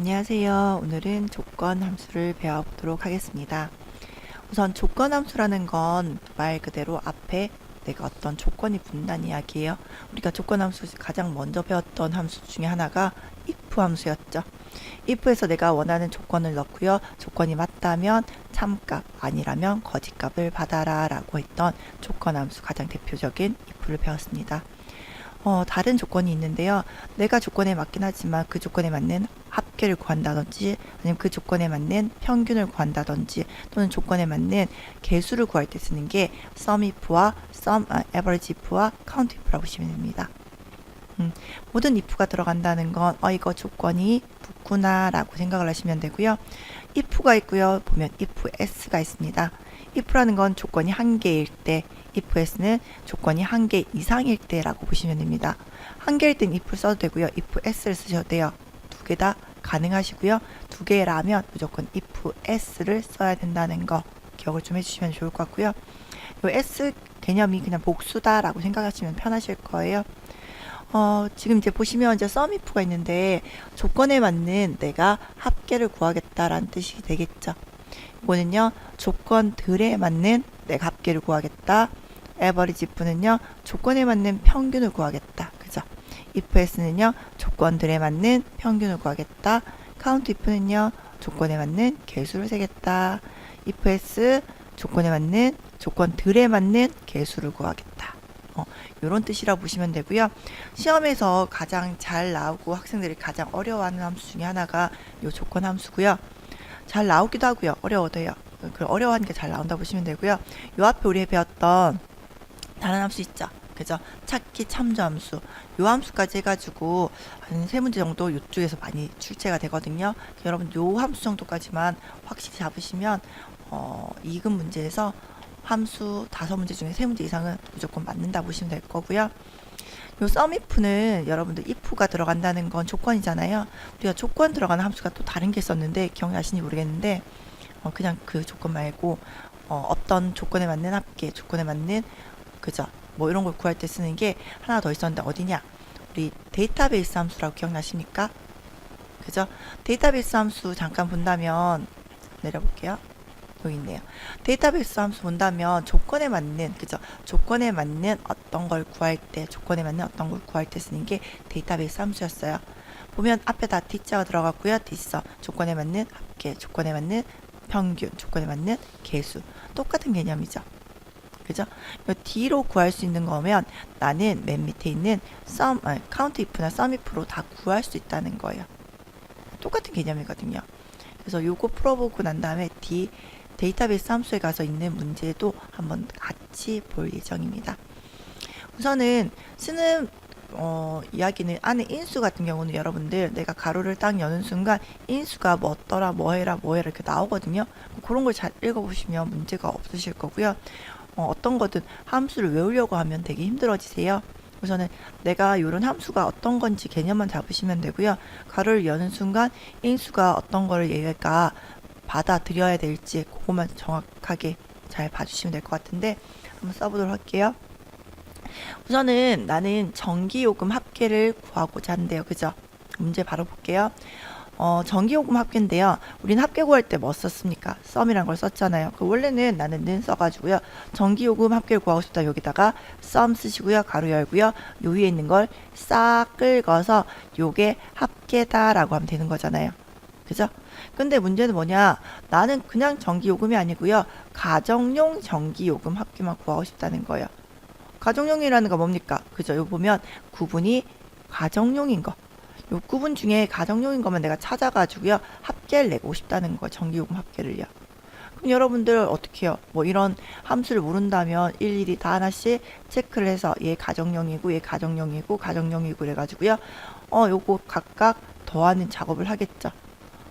안녕하세요. 오늘은 조건 함수를 배워보도록 하겠습니다. 우선 조건 함수라는 건 말 그대로 앞에 내가 어떤 조건이 붙는다는 이야기예요. 우리가 조건 함수 가장 먼저 배웠던 함수 중에 하나가 if 함수였죠. if에서 내가 원하는 조건을 넣고요. 조건이 맞다면 참값, 아니라면 거짓값을 받아라 라고 했던 조건 함수 가장 대표적인 if를 배웠습니다. 다른 조건이 있는데요. 내가 조건에 맞긴 하지만 그 조건에 맞는 합계를 구한다든지 아니면 그 조건에 맞는 평균을 구한다든지 또는 조건에 맞는 개수를 구할 때 쓰는 게 SUMIF와 average if와 count if라고 보시면 됩니다. 모든 if가 들어간다는 건 이거 조건이 붙구나 라고 생각을 하시면 되고요. if가 있고요. 보면 if s가 있습니다. if라는 건 조건이 한 개일 때, if s는 조건이 한 개 이상일 때라고 보시면 됩니다. 한 개일 땐 if 써도 되고요. if s를 쓰셔도 돼요. 두 개 다 가능하시고요. 두 개라면 무조건 if s를 써야 된다는 거 기억을 좀 해주시면 좋을 것 같고요. 이 s 개념이 그냥 복수다라고 생각하시면 편하실 거예요. 지금 이제 보시면 이제 SUMIF가 있는데 조건에 맞는 내가 합계를 구하겠다라는 뜻이 되겠죠. 이거는요, 조건들에 맞는 내가 합계를 구하겠다. average if는요, 조건에 맞는 평균을 구하겠다. 그죠? if s는요, 조건들에 맞는 평균을 구하겠다. count if는요, 조건에 맞는 개수를 세겠다. if s 조건들에 맞는 개수를 구하겠다. 이런 뜻이라고 보시면 되고요. 시험에서 가장 잘 나오고 학생들이 가장 어려워하는 함수 중에 하나가 이 조건 함수고요. 잘 나오기도 하고요. 어려워도 해요. 어려워하는 게 잘 나온다고 보시면 되고요. 요 앞에 우리 배웠던 다른 함수 있죠. 그죠? 찾기 참조 함수. 요 함수까지 해가지고 한 3문제 정도 이쪽에서 많이 출제가 되거든요. 여러분 요 함수 정도까지만 확실히 잡으시면 2급 문제에서 함수 5문제 중에 3문제 이상은 무조건 맞는다 보시면 될 거고요. 요 SUMIF는 여러분들 if가 들어간다는 건 조건이잖아요. 우리가 조건 들어가는 함수가 또 다른 게 있었는데 기억나시는지 모르겠는데 그냥 그 조건 말고 어떤 조건에 맞는 합계, 조건에 맞는 그죠? 뭐 이런 걸 구할 때 쓰는 게 하나 더 있었는데 어디냐? 우리 데이터베이스 함수라고 기억나십니까? 그죠? 데이터베이스 함수 잠깐 본다면 내려볼게요. 여기 있네요. 데이터베이스 함수 본다면 조건에 맞는 그죠? 조건에 맞는 어떤 걸 구할 때 쓰는 게 데이터베이스 함수였어요. 보면 앞에 다 D자가 들어갔고요. D서 조건에 맞는 합계, 조건에 맞는 평균, 조건에 맞는 개수 똑같은 개념이죠. 그죠? D로 구할 수 있는 거면 나는 맨 밑에 있는 count if나 SUMIF로 다 구할 수 있다는 거예요. 똑같은 개념이거든요. 그래서 요거 풀어보고 난 다음에 데이터베이스 함수에 가서 있는 문제도 한번 같이 볼 예정입니다. 우선은 쓰는 이야기는 안에 인수 같은 경우는 여러분들 내가 가로를 딱 여는 순간 인수가 뭐더라 뭐해라 이렇게 나오거든요. 그런 걸 잘 읽어보시면 문제가 없으실 거고요. 어떤 거든 함수를 외우려고 하면 되게 힘들어지세요. 우선은 내가 이런 함수가 어떤 건지 개념만 잡으시면 되고요. 가로를 여는 순간 인수가 어떤 거를 얘가 받아들여야 될지 그것만 정확하게 잘 봐주시면 될 것 같은데 한번 써보도록 할게요. 우선은 나는 전기요금 합계를 구하고자 한대요. 그죠? 문제 바로 볼게요. 전기요금 합계인데요. 우린 합계 구할 때 뭐 썼습니까? SUM이란 걸 썼잖아요. 원래는 나는 는 써가지고요. 전기요금 합계를 구하고 싶다. 여기다가 SUM 쓰시고요. 가로 열고요. 요 위에 있는 걸 싹 긁어서 요게 합계다라고 하면 되는 거잖아요. 그죠? 근데 문제는 뭐냐? 나는 그냥 전기요금이 아니고요. 가정용 전기요금 합계만 구하고 싶다는 거예요. 가정용이라는 거 뭡니까? 그죠? 요 보면 구분이 가정용인 거. 요 구분 중에 가정용인 거만 내가 찾아가지고요. 합계를 내고 싶다는 거. 전기요금 합계를요. 그럼 여러분들 어떻게 해요? 뭐 이런 함수를 모른다면 일일이 다 하나씩 체크를 해서 얘 가정용이고 얘 가정용이고 가정용이고 이래가지고요. 요거 각각 더하는 작업을 하겠죠.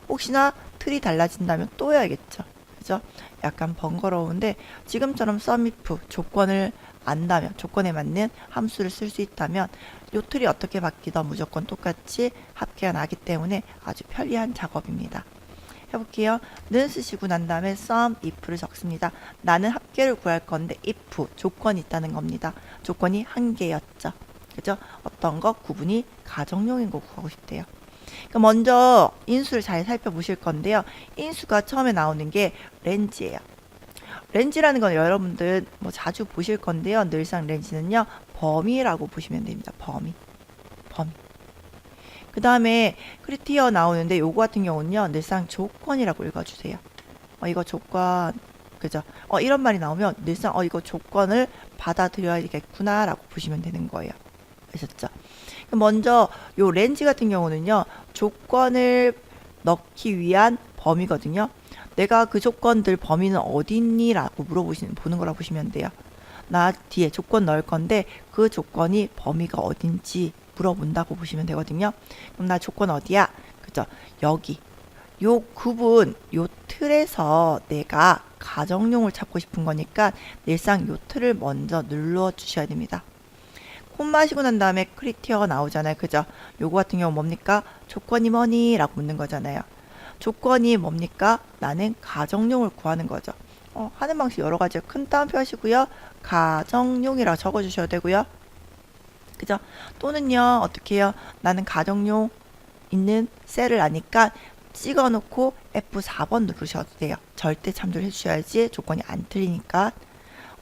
혹시나 틀이 달라진다면 또 해야겠죠. 그죠? 약간 번거로운데 지금처럼 SUMIF 조건을 안다면 조건에 맞는 함수를 쓸 수 있다면 요 틀이 어떻게 바뀌든 무조건 똑같이 합계가 나기 때문에 아주 편리한 작업입니다. 해볼게요. 는 쓰시고 난 다음에 SUMIF를 적습니다. 나는 합계를 구할 건데 if 조건이 있다는 겁니다. 조건이 한 개였죠. 그죠? 어떤 거 구분이 가정용인 거 구하고 싶대요. 그럼 먼저 인수를 잘 살펴보실 건데요. 인수가 처음에 나오는 게 렌즈예요. 렌즈라는 건 여러분들 뭐 자주 보실 건데요. 늘상 렌즈는요. 범위라고 보시면 됩니다. 범위. 그 다음에 크리티어 나오는데 요거 같은 경우는요. 늘상 조건이라고 읽어주세요. 이거 조건 그죠? 이런 말이 나오면 늘상 이거 조건을 받아들여야겠구나 라고 보시면 되는 거예요. 아셨죠? 먼저 요 렌즈 같은 경우는요. 조건을 넣기 위한 범위거든요. 내가 그 조건들 범위는 어디 있니? 라고 보는 거라고 보시면 돼요. 나 뒤에 조건 넣을 건데 그 조건이 범위가 어딘지 물어본다고 보시면 되거든요. 그럼 나 조건 어디야? 그죠? 여기. 요 구분, 요 틀에서 내가 가정용을 찾고 싶은 거니까 늘상 요 틀을 먼저 눌러 주셔야 됩니다. 콤마 하시고 난 다음에 크리티어가 나오잖아요. 그죠? 요거 같은 경우 뭡니까? 조건이 뭐니? 라고 묻는 거잖아요. 조건이 뭡니까? 나는 가정용을 구하는 거죠. 하는 방식 여러 가지요. 큰 따옴표 하시고요. 가정용이라고 적어주셔야 되고요. 그죠? 또는요, 어떻게 해요? 나는 가정용 있는 셀을 아니까 찍어 놓고 F4번 누르셔도 돼요. 절대 참조를 해주셔야지 조건이 안 틀리니까.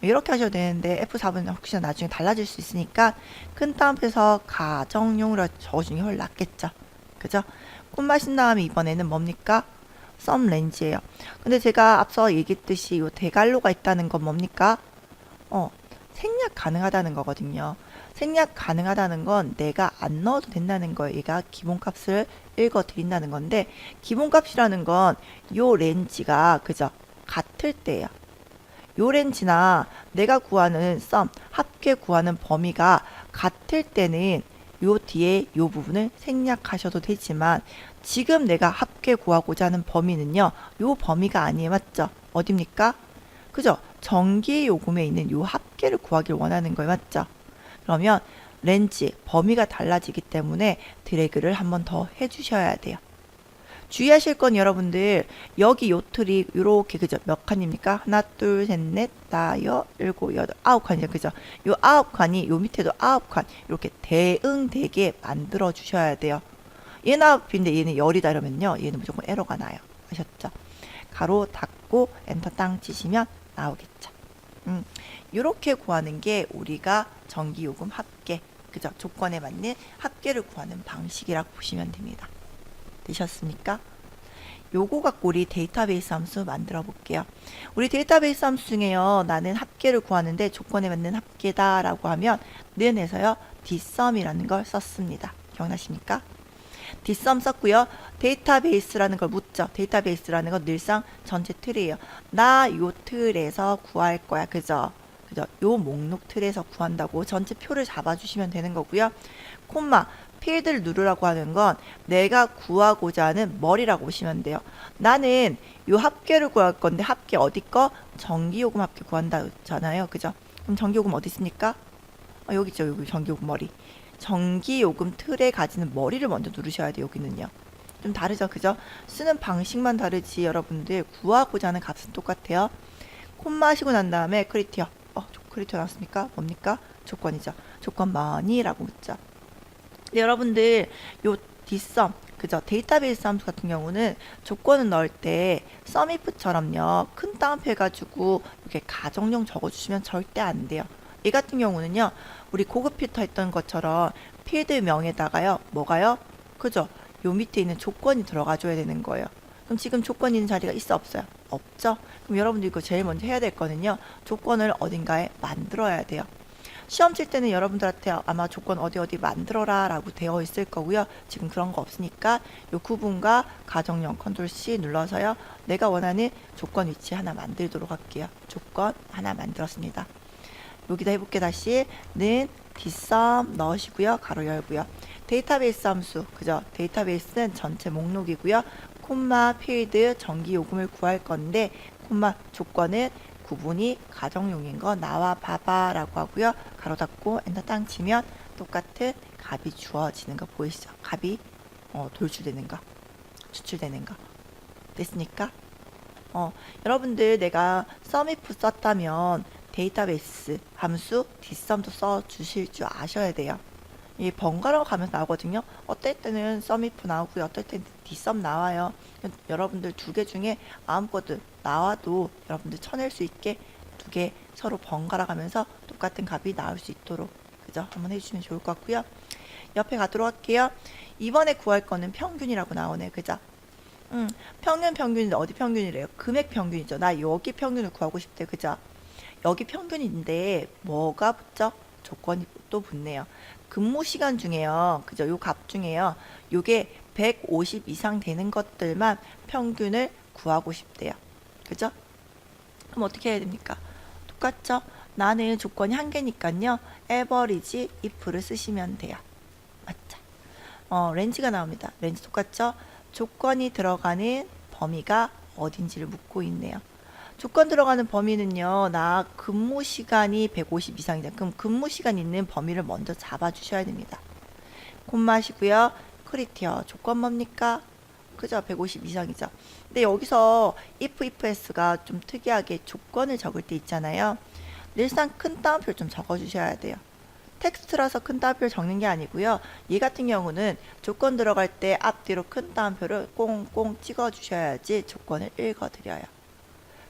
이렇게 하셔도 되는데 F4번은 혹시나 나중에 달라질 수 있으니까 큰 따옴표에서 가정용으로 적어주는 게 훨씬 낫겠죠. 그죠? 콤마신 다음에 이번에는 뭡니까? 썸 렌즈예요. 근데 제가 앞서 얘기했듯이 이 대괄호가 있다는 건 뭡니까? 생략 가능하다는 거거든요. 생략 가능하다는 건 내가 안 넣어도 된다는 거예요. 얘가 기본값을 읽어 드린다는 건데 기본값이라는 건 요 렌즈가 그죠? 같을 때예요. 요 렌즈나 내가 구하는 썸, 합계 구하는 범위가 같을 때는 요 뒤에 요 부분을 생략하셔도 되지만 지금 내가 합계 구하고자 하는 범위는요. 요 범위가 아니에요. 맞죠? 어딥니까? 그죠? 전기요금에 있는 요 합계를 구하길 원하는 거예요. 맞죠? 그러면 렌즈 범위가 달라지기 때문에 드래그를 한 번 더 해주셔야 돼요. 주의하실 건 여러분들 여기 요 틀이 요렇게 그죠? 몇 칸입니까? 하나 둘 셋 넷 다섯 일곱 여덟 아홉 칸이죠. 그죠? 요 아홉 칸이 요 밑에도 아홉 칸 이렇게 대응되게 만들어 주셔야 돼요. 얘는 아홉인데 얘는 열이다 이러면요. 얘는 무조건 에러가 나요. 아셨죠? 가로 닫고 엔터 땅 치시면 나오겠죠. 이렇게 구하는 게 우리가 전기요금 합계, 그죠? 조건에 맞는 합계를 구하는 방식이라고 보시면 됩니다. 되셨습니까? 요거 갖고 우리 데이터베이스 함수 만들어 볼게요. 우리 데이터베이스 함수 중에요. 나는 합계를 구하는데 조건에 맞는 합계다 라고 하면 는에서요. dsum이라는 걸 썼습니다. 기억나십니까? dsum 썼고요. 데이터베이스라는 걸 묻죠. 데이터베이스라는 건 늘상 전체 틀이에요. 나 요 틀에서 구할 거야. 그죠? 그죠? 요 목록 틀에서 구한다고 전체 표를 잡아주시면 되는 거고요. 콤마 필드를 누르라고 하는 건 내가 구하고자 하는 머리라고 보시면 돼요. 나는 요 합계를 구할 건데 합계 어디 거? 전기요금 합계 구한다잖아요. 그죠? 그럼 전기요금 어디 있습니까? 여기 있죠. 여기 전기요금 머리. 전기요금 틀에 가지는 머리를 먼저 누르셔야 돼요. 여기는요. 좀 다르죠. 그죠? 쓰는 방식만 다르지 여러분들 구하고자 하는 값은 똑같아요. 콤마 하시고 난 다음에 크리티어. 크리티어 나왔습니까? 뭡니까? 조건이죠. 조건 뭐니라고 묻죠. 여러분들 요 dsum 그죠? 데이터베이스 함수 같은 경우는 조건을 넣을 때 sumif처럼요. 큰 따옴표 해가지고 이렇게 가정용 적어주시면 절대 안 돼요. 이 같은 경우는요. 우리 고급 필터 했던 것처럼 필드명에다가요. 뭐가요? 그죠? 요 밑에 있는 조건이 들어가 줘야 되는 거예요. 그럼 지금 조건 있는 자리가 있어 없어요? 없죠? 그럼 여러분들 이거 제일 먼저 해야 될 거는요. 조건을 어딘가에 만들어야 돼요. 시험 칠 때는 여러분들한테 아마 조건 어디 만들어라 라고 되어 있을 거고요. 지금 그런 거 없으니까 요 구분과 가정용 컨트롤 C 눌러서요. 내가 원하는 조건 위치 하나 만들도록 할게요. 조건 하나 만들었습니다. 여기다 해볼게 다시. 는 dsum 넣으시고요. 가로 열고요. 데이터베이스 함수 그죠? 데이터베이스는 전체 목록이고요. 콤마 필드 전기요금을 구할 건데 콤마 조건은 구분이 가정용인 거 나와 봐봐 라고 하고요. 가로 닫고 엔터 땅 치면 똑같은 값이 주어지는 거 보이시죠? 값이 돌출되는 거, 추출되는 거. 됐습니까? 여러분들 내가 sumif 썼다면 데이터베이스 함수 dsum도 써 주실 줄 아셔야 돼요. 이 번갈아 가면서 나오거든요. 어떨 때는 sum if 나오고요. 어떨 때는 dsum 나와요. 여러분들 두 개 중에 아무것도 나와도 여러분들 쳐낼 수 있게 두 개 서로 번갈아 가면서 똑같은 값이 나올 수 있도록 그죠? 한번 해주시면 좋을 것 같고요. 옆에 가도록 할게요. 이번에 구할 거는 평균이라고 나오네. 그죠? 평균인데 어디 평균이래요? 금액 평균이죠. 나 여기 평균을 구하고 싶대. 그죠? 여기 평균인데 뭐가 붙죠? 조건이 또 붙네요. 근무 시간 중에요. 그죠? 요 값 중에요. 요게 150 이상 되는 것들만 평균을 구하고 싶대요. 그죠? 그럼 어떻게 해야 됩니까? 똑같죠? 나는 조건이 한 개니까요. average if를 쓰시면 돼요. 맞죠? 렌즈가 나옵니다. 렌즈 똑같죠? 조건이 들어가는 범위가 어딘지를 묻고 있네요. 조건 들어가는 범위는요. 나 근무 시간이 150 이상이다. 그럼 근무 시간 있는 범위를 먼저 잡아 주셔야 됩니다. 콤마시고요. 크리티어 조건 뭡니까? 그죠? 150 이상이죠. 근데 여기서 ifs가 좀 특이하게 조건을 적을 때 있잖아요. 늘상 큰 따옴표 좀 적어 주셔야 돼요. 텍스트라서 큰 따옴표를 적는 게 아니고요. 얘 같은 경우는 조건 들어갈 때 앞뒤로 큰 따옴표를 꽁꽁 찍어 주셔야지 조건을 읽어 드려요.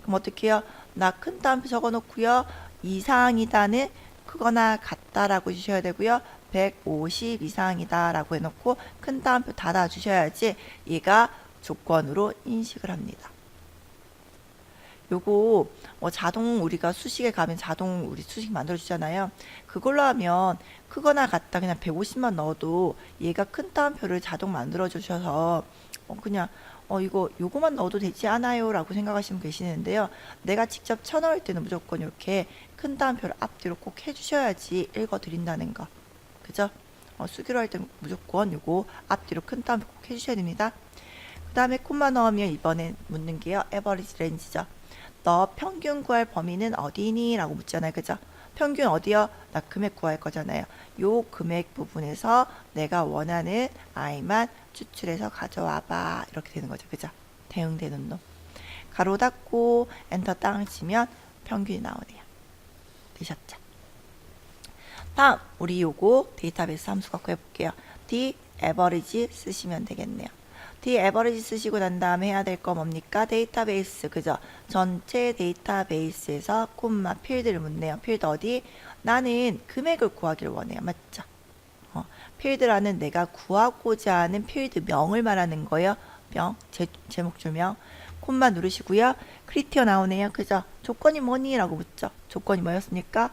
그럼 어떻게 해요? 나 큰 따옴표 적어 놓고요. 이상이다는 크거나 같다라고 주셔야 되고요. 150 이상이다 라고 해놓고 큰 따옴표 닫아 주셔야지 얘가 조건으로 인식을 합니다. 요거 자동 우리가 수식에 가면 자동 우리 수식 만들어 주잖아요. 그걸로 하면 크거나 같다 그냥 150만 넣어도 얘가 큰 따옴표를 자동 만들어 주셔서 그냥 이거 요거만 넣어도 되지 않아요 라고 생각하시면 계시는데요. 내가 직접 쳐넣을 때는 무조건 이렇게 큰 따옴표를 앞뒤로 꼭 해주셔야지 읽어 드린다는 거. 그죠? 수기로 할 때 무조건 요거 앞뒤로 큰 따옴표 꼭 해주셔야 됩니다. 그 다음에 콤마 넣으면 이번에 묻는 게요. average range죠. 너 평균 구할 범위는 어디니? 라고 묻잖아요. 그죠? 평균 어디요? 나 금액 구할 거잖아요. 요 금액 부분에서 내가 원하는 i만 추출해서 가져와봐. 이렇게 되는 거죠. 그죠? 대응되는 놈. 가로 닫고 엔터 땅 치면 평균이 나오네요. 되셨죠? 다음 우리 요거 데이터베이스 함수 갖고 해볼게요. d average 쓰시면 되겠네요. d average 쓰시고 난 다음에 해야 될 거 뭡니까? 데이터베이스 그죠? 전체 데이터베이스에서 콤마 필드를 묻네요. 필드 어디? 나는 금액을 구하기를 원해요. 맞죠? 필드라는 내가 구하고자 하는 필드 명을 말하는 거예요. 명, 제목줄명. 콤마 누르시고요. 크리티어 나오네요. 그죠? 조건이 뭐니? 라고 묻죠. 조건이 뭐였습니까?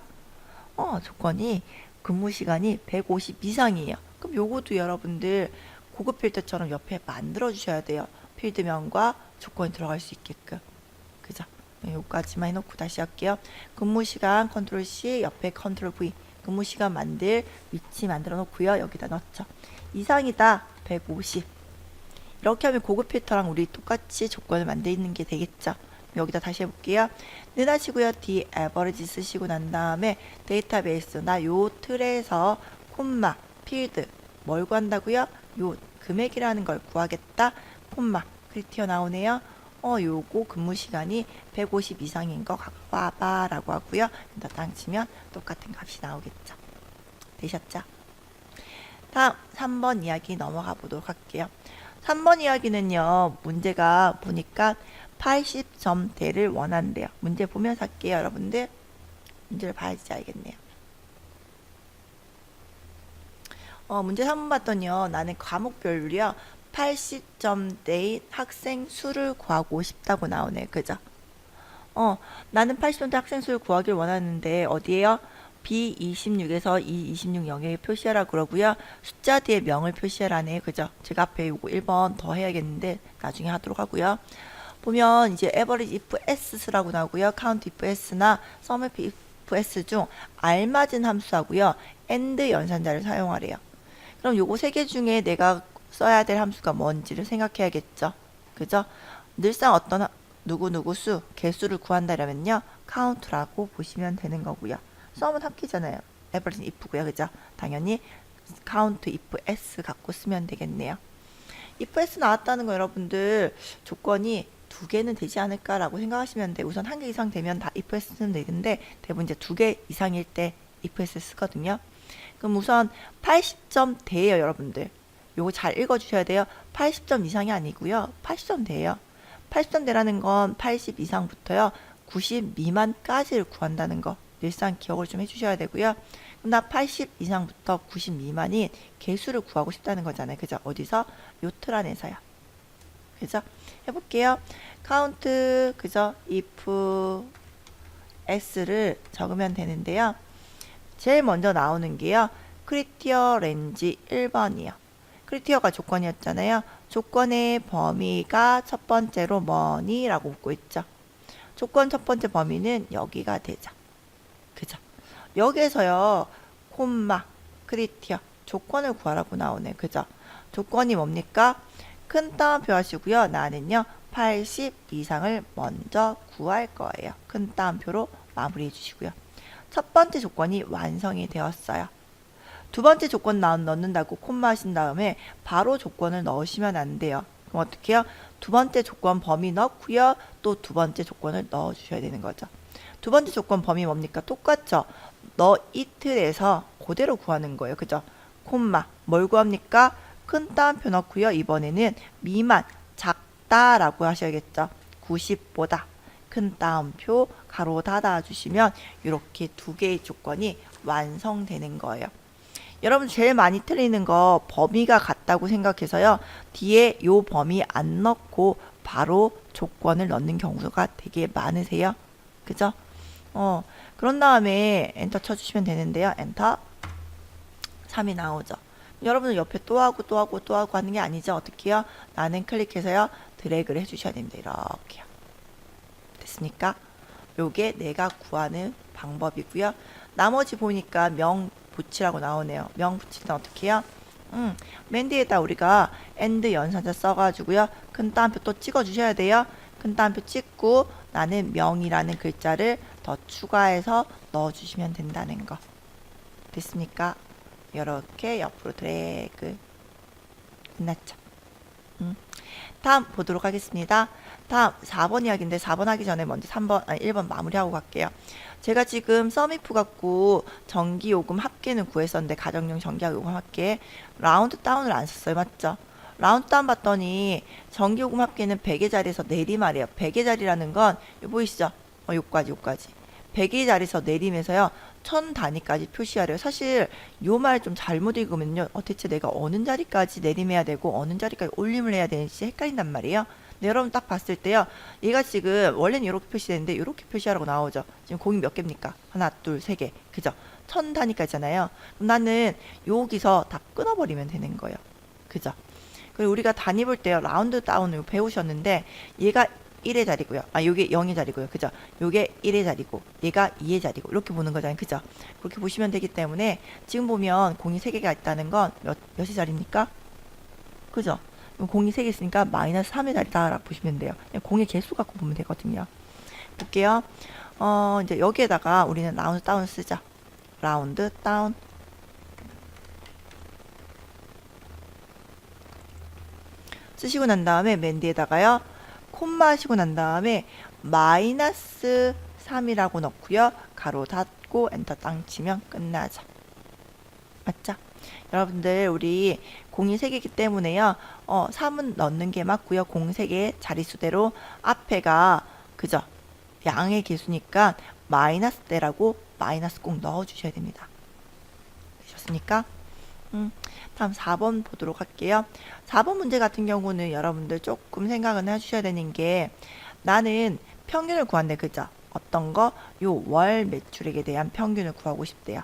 조건이 근무 시간이 150 이상이에요. 그럼 요것도 여러분들 고급 필드처럼 옆에 만들어 주셔야 돼요. 필드명과 조건이 들어갈 수 있게끔. 그죠? 요까지만 해놓고 다시 할게요. 근무 시간 컨트롤 C 옆에 컨트롤 V. 근무 시간 만들 위치 만들어 놓고요. 여기다 넣죠. 이상이다 150. 이렇게 하면 고급 필터랑 우리 똑같이 조건을 만드는 게 되겠죠. 여기다 다시 해볼게요. 는하시고요. d average 쓰시고 난 다음에 데이터베이스 나 요 틀에서 콤마 필드 뭘 구한다고요? 요 금액이라는 걸 구하겠다. 콤마 크리티어 나오네요. 요거 근무 시간이 150 이상인 거 갖고 와봐 라고 하고요. 엔터 땅 치면 똑같은 값이 나오겠죠. 되셨죠? 다음 3번 이야기 넘어가 보도록 할게요. 3번 이야기는요. 문제가 보니까 80점대를 원한대요. 문제 보면서 할게요. 여러분들 문제를 봐야지 알겠네요. 문제 3번 봤더니요. 나는 과목별로요. 80점대인 학생 수를 구하고 싶다고 나오네. 그죠? 나는 80점대 학생 수를 구하길 원하는데 어디에요? B26에서 E26 영역에 표시하라 그러고요. 숫자 뒤에 명을 표시하라네. 그죠? 제가 앞에 요거 1번 더 해야겠는데 나중에 하도록 하고요. 보면 이제 average if s라고 나오고요. count if s나 sum if s 중 알맞은 함수하고요. and 연산자를 사용하래요. 그럼 요거 세 개 중에 내가 써야 될 함수가 뭔지를 생각해야겠죠. 그죠? 늘상 어떤 누구누구 수, 개수를 구한다면요. count라고 보시면 되는 거고요. sum은 합기잖아요. average if고요. 그죠? 당연히 count if s 갖고 쓰면 되겠네요. if s 나왔다는 거 여러분들 조건이 두 개는 되지 않을까라고 생각하시면 돼. 우선 한 개 이상 되면 다 if s 쓰면 되는데 대부분 이제 두 개 이상일 때 if s 쓰거든요. 그럼 우선 80점대예요, 여러분들. 요거 잘 읽어주셔야 돼요. 80점 이상이 아니고요. 80점대예요. 80점대라는 건 80 이상부터요. 90 미만까지를 구한다는 거. 늘상 기억을 좀 해주셔야 되고요. 그럼 나 80 이상부터 90 미만인 개수를 구하고 싶다는 거잖아요. 그죠? 어디서? 요 틀 안에서요. 그죠? 해볼게요. 카운트, 그죠? if s를 적으면 되는데요. 제일 먼저 나오는 게요. 크리티어 렌지 1번이요. 크리티어가 조건이었잖아요. 조건의 범위가 첫 번째로 뭐니? 라고 묻고 있죠. 조건 첫 번째 범위는 여기가 되죠. 그죠? 여기에서요. 콤마, 크리티어, 조건을 구하라고 나오네. 그죠? 조건이 뭡니까? 큰 따옴표 하시고요. 나는요. 80 이상을 먼저 구할 거예요. 큰 따옴표로 마무리해 주시고요. 첫 번째 조건이 완성이 되었어요. 두 번째 조건 넣는다고 콤마 하신 다음에 바로 조건을 넣으시면 안 돼요. 그럼 어떻게 해요? 두 번째 조건 범위 넣고요. 또 두 번째 조건을 넣어 주셔야 되는 거죠. 두 번째 조건 범위 뭡니까? 똑같죠? 너 이틀에서 그대로 구하는 거예요. 그죠? 콤마 뭘 구합니까? 큰 따옴표 넣고요. 이번에는 미만 작다라고 하셔야겠죠. 90보다 큰 따옴표 가로 닫아 주시면 이렇게 두 개의 조건이 완성되는 거예요. 여러분 제일 많이 틀리는 거 범위가 같다고 생각해서요. 뒤에 요 범위 안 넣고 바로 조건을 넣는 경우가 되게 많으세요. 그죠? 그런 다음에 엔터 쳐주시면 되는데요. 엔터 3이 나오죠. 여러분은 옆에 또 하고 또 하고 또 하고 하는 게 아니죠. 어떻게 해요? 나는 클릭해서요. 드래그를 해주셔야 됩니다. 이렇게요. 됐습니까? 요게 내가 구하는 방법이고요. 나머지 보니까 명 붙이라고 나오네요. 명 붙일 때 어떻게 해요? 맨 뒤에다 우리가 엔드 연산자 써가지고요. 큰 따옴표 또 찍어주셔야 돼요. 큰 따옴표 찍고 나는 명이라는 글자를 더 추가해서 넣어주시면 된다는 거. 됐습니까? 이렇게 옆으로 드래그. 끝났죠? 다음 보도록 하겠습니다. 다음 4번 이야기인데 4번 하기 전에 먼저 1번 마무리하고 갈게요. 제가 지금 썸이프 갖고 전기요금 합계는 구했었는데 가정용 전기요금 합계 라운드 다운을 안 썼어요. 맞죠? 라운드 다운 봤더니 전기요금 합계는 100의 자리에서 내리말이에요. 100의 자리라는 건 보이시죠? 요까지 100의 자리에서 내리면서요. 1000 단위까지 표시하래요. 사실 요 말 좀 잘못 읽으면요. 대체 내가 어느 자리까지 내림해야 되고 어느 자리까지 올림을 해야 되는지 헷갈린단 말이에요. 네, 여러분 딱 봤을 때요. 얘가 지금 원래는 이렇게 표시되는데 이렇게 표시하라고 나오죠. 지금 공이 몇 개입니까? 하나, 둘, 세 개. 그죠? 1000 단위까지잖아요. 그럼 나는 여기서 다 끊어버리면 되는 거예요. 그죠? 그리고 우리가 단위 볼 때요. 라운드 다운을 배우셨는데 얘가 1의 자리고요. 요게 0의 자리고요. 그죠? 요게 1의 자리고 얘가 2의 자리고 이렇게 보는 거잖아요. 그죠? 그렇게 보시면 되기 때문에 지금 보면 공이 3개가 있다는 건 몇의 자리입니까? 그죠? 공이 3개 있으니까 마이너스 3의 자리다라고 보시면 돼요. 공의 개수 갖고 보면 되거든요. 볼게요. 이제 여기에다가 우리는 라운드 다운 쓰자. 라운드 다운. 쓰시고 난 다음에 맨 뒤에다가요. 콤마 하시고 난 다음에 마이너스 3이라고 넣고요. 가로 닫고 엔터 땅 치면 끝나죠. 맞죠? 여러분들 우리 공이 3개이기 때문에요. 3은 넣는 게 맞고요. 공 3개 자릿수대로 앞에가 그죠? 양의 개수니까 마이너스 대라고 마이너스 꼭 넣어주셔야 됩니다. 되셨습니까? 다음 4번 보도록 할게요. 4번 문제 같은 경우는 여러분들 조금 생각은 해주셔야 되는 게 나는 평균을 구한대. 그죠? 어떤 거? 요 월 매출액에 대한 평균을 구하고 싶대요.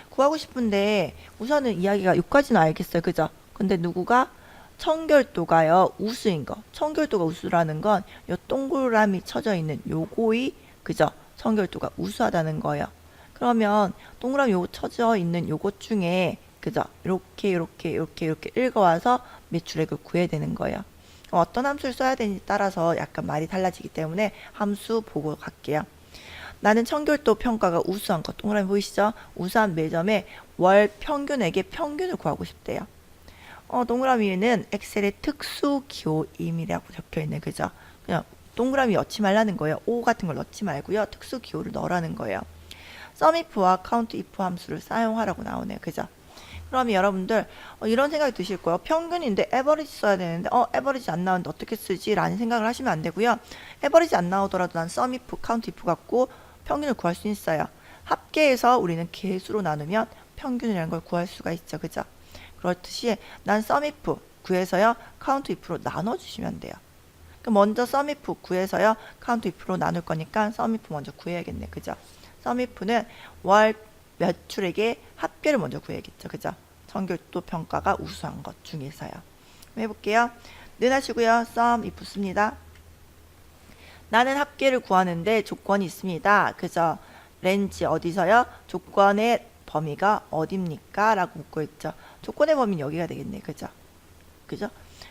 구하고 싶은데 우선은 이야기가 여기까지는 알겠어요. 그죠? 근데 누구가? 청결도가요. 우수인 거. 청결도가 우수라는 건 요 동그라미 쳐져 있는 요거의 그죠? 청결도가 우수하다는 거예요. 그러면 동그라미 요 쳐져 있는 요것 중에 그죠? 이렇게 읽어와서 매출액을 구해야 되는 거예요. 어떤 함수를 써야 되는지 따라서 약간 말이 달라지기 때문에 함수 보고 갈게요. 나는 청결도 평가가 우수한 것. 동그라미 보이시죠? 우수한 매점의 월 평균액의 평균을 구하고 싶대요. 동그라미에는 엑셀의 특수 기호임이라고 적혀있네. 그죠? 그냥 동그라미 넣지 말라는 거예요. O 같은 걸 넣지 말고요. 특수 기호를 넣으라는 거예요. SUMIF와 COUNTIF 함수를 사용하라고 나오네요. 그죠? 그러면 여러분들 이런 생각이 드실 거예요. 평균인데 에버리지 써야 되는데 에버리지 안 나오는데 어떻게 쓰지? 라는 생각을 하시면 안 되고요. 에버리지 안 나오더라도 난 SUMIF, COUNTIF 갖고 평균을 구할 수 있어요. 합계해서 우리는 개수로 나누면 평균이라는 걸 구할 수가 있죠. 그죠? 그렇듯이 난 SUMIF 구해서요. COUNTIF로 나눠주시면 돼요. 먼저 SUMIF 구해서요. COUNTIF로 나눌 거니까 SUMIF 먼저 구해야겠네. 그죠? SUMIF는 월 매출액의 합계를 먼저 구해야겠죠. 그죠? 청결도 평가가 우수한 것 중에서요. 해볼게요. 는 하시고요. SUMIF 씁니다. 나는 합계를 구하는데 조건이 있습니다. 그죠? 렌지 어디서요? 조건의 범위가 어딥니까? 라고 묻고 있죠. 조건의 범위는 여기가 되겠네. 그죠? 그죠?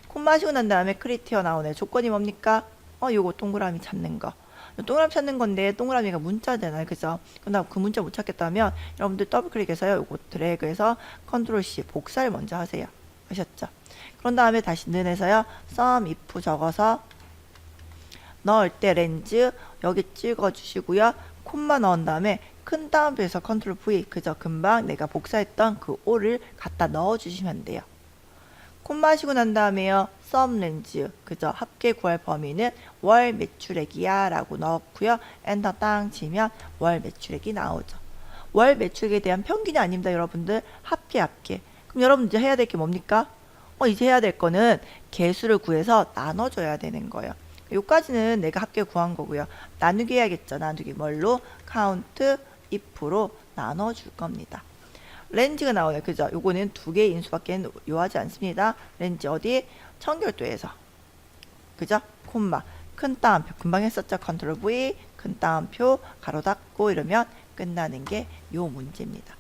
콤마 하시고 난 다음에 크리티어 나오네. 조건이 뭡니까? 요거 동그라미 찾는 거. 동그라미 찾는 건데 동그라미가 문자잖아요. 그죠? 그럼 그 문자 못 찾겠다면 여러분들 더블 클릭해서요. 요거 드래그해서 컨트롤 C 복사를 먼저 하세요. 아셨죠? 그런 다음에 다시 는에서요. SUMIF 적어서 넣을 때 렌즈 여기 찍어 주시고요. 콤마 넣은 다음에 큰 따옴표에서 컨트롤 V 그저 금방 내가 복사했던 그 O를 갖다 넣어 주시면 돼요. 콤마 하시고 난 다음에요. 썸 렌즈 그저 합계 구할 범위는 월 매출액이야 라고 넣고요. 엔터 땅 치면 월 매출액이 나오죠. 월 매출액에 대한 평균이 아닙니다. 여러분들 합계. 그럼 여러분 이제 해야 될 게 뭡니까? 이제 해야 될 거는 개수를 구해서 나눠줘야 되는 거예요. 요까지는 내가 합계 구한 거고요. 나누기 해야겠죠. 나누기 뭘로? 카운트 if로 나눠줄 겁니다. 렌즈가 나오네요. 그죠? 요거는 두 개의 인수밖에 요하지 않습니다. 렌즈 어디? 청결도에서. 그죠? 콤마. 큰 따옴표. 금방 했었죠? 컨트롤 V. 큰 따옴표. 가로 닫고 이러면 끝나는 게 요 문제입니다.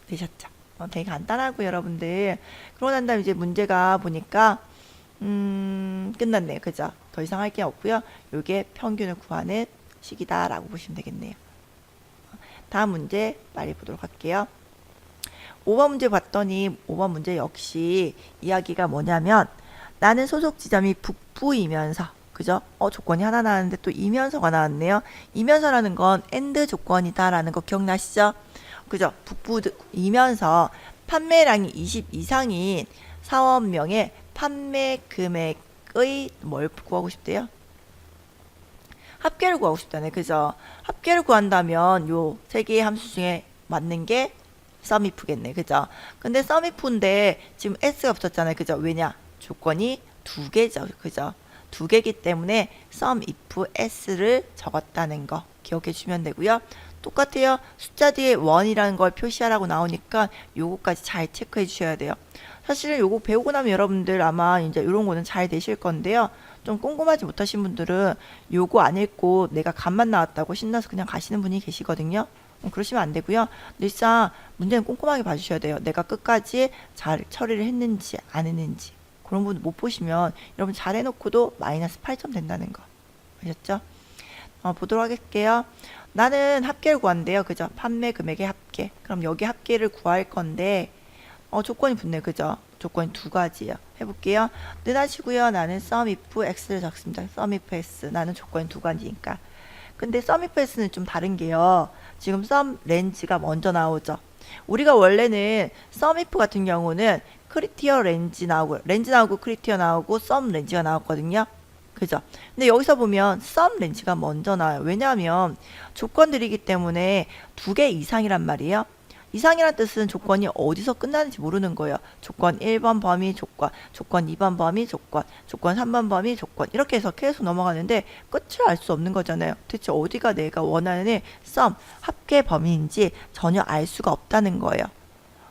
되셨죠? 되게 간단하고 여러분들. 그러고 난 다음에 이제 문제가 보니까 끝났네요. 그죠? 더 이상 할 게 없고요. 요게 평균을 구하는 식이다 라고 보시면 되겠네요. 다음 문제 빨리 보도록 할게요. 5번 문제 봤더니 5번 문제 역시 이야기가 뭐냐면 나는 소속 지점이 북부이면서 그죠? 조건이 하나 나왔는데 또 이면서가 나왔네요. 이면서라는 건 AND 조건이다 라는 거 기억나시죠? 그죠? 북부이면서 판매량이 20 이상인 사업명의 판매 금액의 뭘 구하고 싶대요? 합계를 구하고 싶다네. 그죠? 합계를 구한다면 요 세 개의 함수 중에 맞는 게 SUMIF겠네. 그죠? 근데 SUMIF인데 지금 S가 붙었잖아요. 그죠? 왜냐? 조건이 두 개죠. 그죠? 두 개기 때문에 SUMIF S를 적었다는 거 기억해 주시면 되고요. 똑같아요. 숫자 뒤에 1이라는 걸 표시하라고 나오니까 요거까지 잘 체크해 주셔야 돼요. 사실 요거 배우고 나면 여러분들 아마 이제 이런 거는 잘 되실 건데요. 좀 꼼꼼하지 못하신 분들은 요거 안 읽고 내가 값만 나왔다고 신나서 그냥 가시는 분이 계시거든요. 그러시면 안 되고요. 일단 문제는 꼼꼼하게 봐주셔야 돼요. 내가 끝까지 잘 처리를 했는지 안 했는지 그런 분 못 보시면 여러분 잘 해놓고도 마이너스 8점 된다는 거 아셨죠? 보도록 할게요. 나는 합계를 구한대요. 그죠? 판매 금액의 합계. 그럼 여기 합계를 구할 건데 조건이 붙네. 그죠? 조건이 두 가지요. 해볼게요. 는 하시고요. 나는 SUMIF X를 적습니다. SUMIF S. 나는 조건이 두 가지니까. 근데 SUMIF S는 좀 다른 게요. 지금 SUM 렌즈가 먼저 나오죠. 우리가 원래는 SUMIF 같은 경우는 크리티어 렌즈 나오고 크리티어 나오고 SUM 렌즈가 나왔거든요. 그죠? 근데 여기서 보면 SUM 렌즈가 먼저 나와요. 왜냐하면 조건들이기 때문에 두 개 이상이란 말이에요. 이상이란 뜻은 조건이 어디서 끝나는지 모르는 거예요. 조건 1번 범위 조건, 조건 2번 범위 조건, 조건 3번 범위 조건 이렇게 해서 계속 넘어가는데 끝을 알 수 없는 거잖아요. 대체 어디가 내가 원하는 썸, 합계 범위인지 전혀 알 수가 없다는 거예요.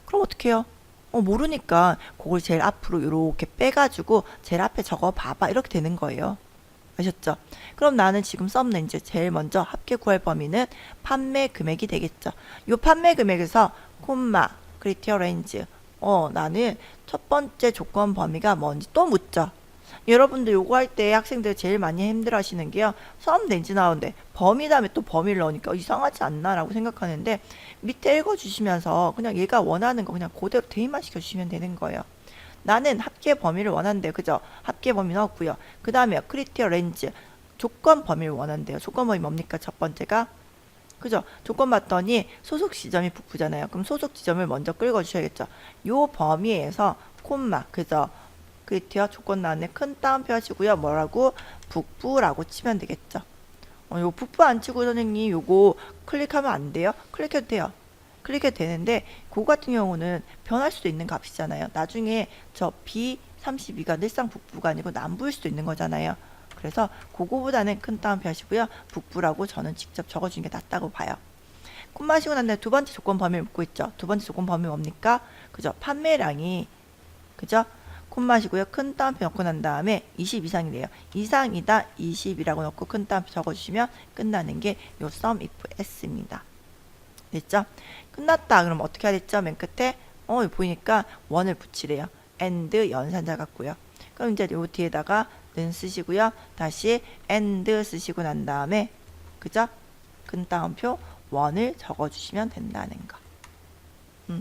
그럼 어떻게 해요? 모르니까 그걸 제일 앞으로 이렇게 빼가지고 제일 앞에 적어 봐봐 이렇게 되는 거예요. 아셨죠? 그럼 나는 지금 썸렌즈 제일 먼저 합계 구할 범위는 판매 금액이 되겠죠. 이 판매 금액에서 콤마 크리티어 렌즈 나는 첫 번째 조건 범위가 뭔지 또 묻죠. 여러분들 요거 할 때 학생들 제일 많이 힘들어 하시는 게요. 썸렌즈 나오는데 범위 다음에 또 범위를 넣으니까 이상하지 않나 라고 생각하는데 밑에 읽어주시면서 그냥 얘가 원하는 거 그냥 그대로 대입만 시켜주시면 되는 거예요. 나는 합계 범위를 원한대요. 그죠? 합계 범위 넣었고요. 그 다음에 크리티어 렌즈 조건 범위를 원한대요. 조건 범위 뭡니까? 첫 번째가 그죠? 조건 봤더니 소속 지점이 북부잖아요. 그럼 소속 지점을 먼저 긁어주셔야겠죠. 요 범위에서 콤마, 그죠? 그리티어 조건 나왔네. 큰 따옴표 하시고요. 뭐라고? 북부라고 치면 되겠죠. 요 북부 안 치고 선생님 요거 클릭하면 안 돼요? 클릭해도 돼요. 클릭해도 되는데 그거 같은 경우는 변할 수도 있는 값이잖아요. 나중에 저 B32가 늘상 북부가 아니고 남부일 수도 있는 거잖아요. 그래서 그거보다는 큰 따옴표 하시고요. 북부라고 저는 직접 적어주는 게 낫다고 봐요. 콤마 하시고 난 다음에 두 번째 조건 범위를 묻고 있죠. 두 번째 조건 범위 뭡니까? 그죠? 판매량이 그죠? 콤마 하시고요. 큰 따옴표 넣고 난 다음에 20 이상이래요. 이상이다 20이라고 넣고 큰 따옴표 적어주시면 끝나는 게 요 sum if s입니다. 됐죠? 끝났다. 그럼 어떻게 해야 됐죠? 맨 끝에 보이니까 원을 붙이래요. and 연산자 같고요. 그럼 이제 요 뒤에다가 는 쓰시고요. 다시 and 쓰시고 난 다음에 그죠? 큰 따옴표 원을 적어주시면 된다는 거.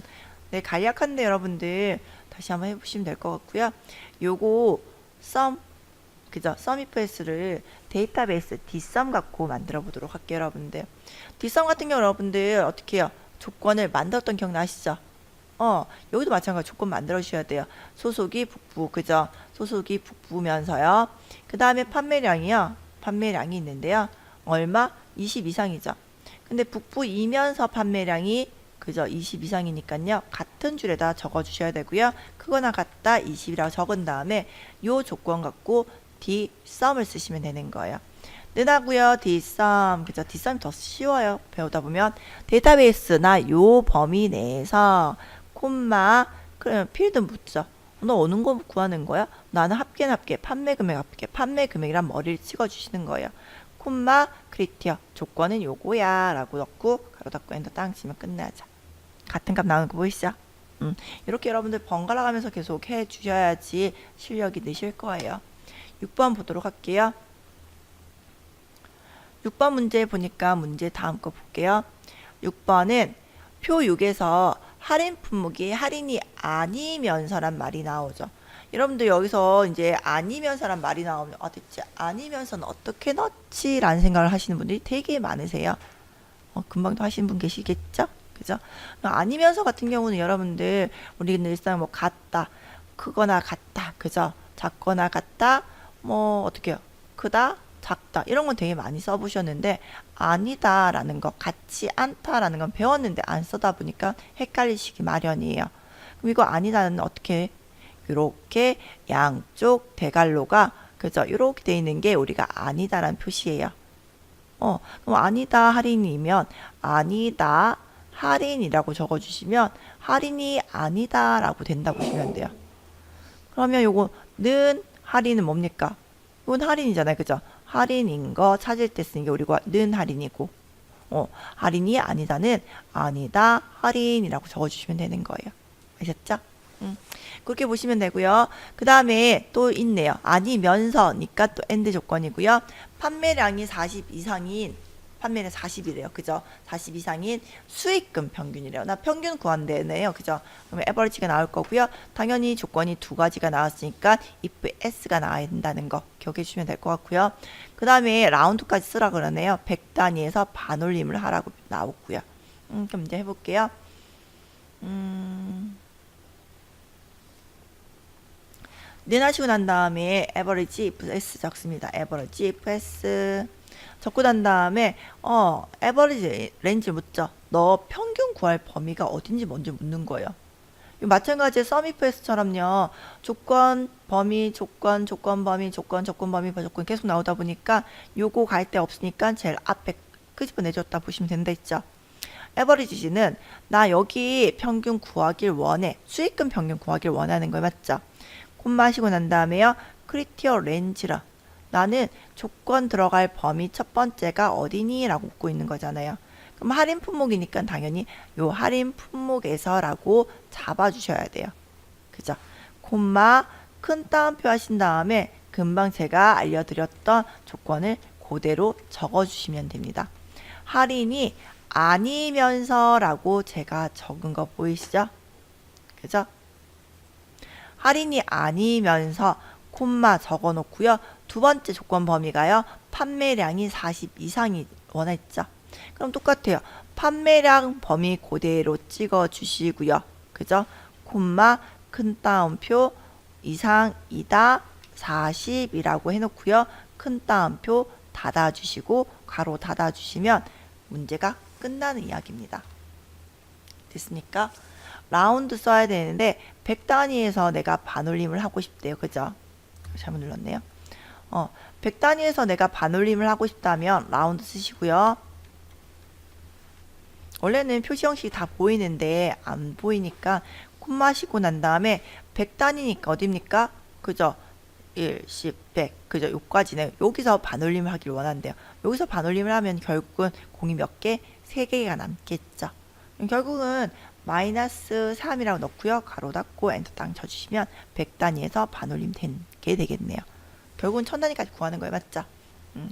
네, 간략한데 여러분들 다시 한번 해보시면 될 것 같고요. 요거 sum 그죠? sum if s를 데이터베이스 dsum 갖고 만들어 보도록 할게요, 여러분들. dsum 같은 경우 여러분들 어떻게 해요? 조건을 만들었던 기억나시죠? 여기도 마찬가지로 조건 만들어 주셔야 돼요. 소속이 북부, 그죠? 소속이 북부면서요. 그 다음에 판매량이요. 판매량이 있는데요. 얼마? 20 이상이죠. 근데 북부이면서 판매량이 그죠? 20 이상이니까요. 같은 줄에다 적어 주셔야 되고요. 크거나 같다 20이라고 적은 다음에 요 조건 갖고 dsum을 쓰시면 되는 거예요. 는하고요. dsum 그죠? dsum이 더 쉬워요. 배우다 보면 데이터베이스나 요 범위 내에서 콤마 그러면 필드 묻죠. 너 어느 거 구하는 거야? 나는 합계 판매 금액 합계 판매 금액이란 머리를 찍어 주시는 거예요. 콤마 크리티어 조건은 요거야 라고 넣고 가로 닫고 엔터 땅 치면 끝나죠. 같은 값 나오는 거 보이시죠? 이렇게 여러분들 번갈아 가면서 계속 해 주셔야지 실력이 느실 거예요. 6번 보도록 할게요. 6번 문제 보니까 문제 다음 거 볼게요. 6번은 표 6에서 할인 품목이 할인이 아니면서란 말이 나오죠. 여러분들 여기서 이제 아니면서란 말이 나오면 대체 아니면서는 어떻게 넣지? 라는 생각을 하시는 분들이 되게 많으세요. 금방도 하시는 분 계시겠죠? 그죠? 아니면서 같은 경우는 여러분들 우리는 일상 뭐 같다, 크거나 같다, 그죠? 작거나 같다, 뭐 어떻게 해요? 크다, 작다 이런 건 되게 많이 써보셨는데 아니다 라는 거 같지 않다 라는 건 배웠는데 안 쓰다 보니까 헷갈리시기 마련이에요. 그럼 이거 아니다는 어떻게 이렇게 양쪽 대갈로가 그죠? 이렇게 돼 있는 게 우리가 아니다라는 표시예요. 그럼 아니다 할인이면 아니다 할인이라고 적어주시면 할인이 아니다 라고 된다고 보시면 돼요. 그러면 요거는 할인은 뭡니까? 이건 할인이잖아요. 그죠? 할인인 거 찾을 때 쓰는 게 우리가 는 할인이고 할인이 아니다는 아니다 할인이라고 적어주시면 되는 거예요. 아셨죠? 그렇게 보시면 되고요. 그 다음에 또 있네요. 아니면서니까 또 AND 조건이고요. 판매량이 40 이상인 판매량 40이래요. 그죠? 40 이상인 수익금 평균이래요. 나 평균 구한대네요. 그죠? 그러면 에버리지가 나올 거고요. 당연히 조건이 두 가지가 나왔으니까 if s가 나와야 된다는 거 기억해 주시면 될 것 같고요. 그 다음에 라운드까지 쓰라 그러네요. 100단위에서 반올림을 하라고 나오고요. 그럼 이제 해볼게요. 는 하시고 난 다음에 average if s 적습니다. average if s 적고 난 다음에 average range 묻죠. 너 평균 구할 범위가 어딘지 먼저 묻는 거예요. 마찬가지로 sum if s처럼요. 조건 범위 조건 조건 범위 조건 조건 범위 조건 계속 나오다 보니까 요거 갈 데 없으니까 제일 앞에 끄집어내줬다 보시면 된다 했죠. average는 나 여기 평균 구하길 원해. 수익금 평균 구하길 원하는 거 맞죠? 콤마 하시고 난 다음에요. 크리티어 렌즈라 나는 조건 들어갈 범위 첫 번째가 어디니? 라고 묻고 있는 거잖아요. 그럼 할인 품목이니까 당연히 요 할인 품목에서 라고 잡아주셔야 돼요. 그죠? 콤마 큰 따옴표 하신 다음에 금방 제가 알려드렸던 조건을 그대로 적어주시면 됩니다. 할인이 아니면서 라고 제가 적은 거 보이시죠? 그죠? 할인이 아니면서 콤마 적어 놓고요. 두 번째 조건 범위가요. 판매량이 40 이상이 원했죠. 그럼 똑같아요. 판매량 범위 그대로 찍어 주시고요. 그죠? 콤마 큰 따옴표 이상이다 40이라고 해놓고요. 큰 따옴표 닫아주시고 가로 닫아주시면 문제가 끝나는 이야기입니다. 됐습니까? 라운드 써야 되는데 100단위에서 내가 반올림을 하고 싶대요. 그죠? 잘못 눌렀네요. 100단위에서 내가 반올림을 하고 싶다면 라운드 쓰시고요. 원래는 표시 형식이 다 보이는데 안 보이니까 콤마 쉬고 난 다음에 100단위니까 어딥니까? 그죠? 1, 10, 100 그죠? 요까지는 여기서 반올림을 하길 원한대요. 여기서 반올림을 하면 결국은 공이 몇 개? 3개가 남겠죠. 결국은 마이너스 3이라고 넣고요. 가로 닫고 엔터 땅 쳐주시면 100단위에서 반올림 된 게 되겠네요. 결국은 1000단위까지 구하는 거예요. 맞죠?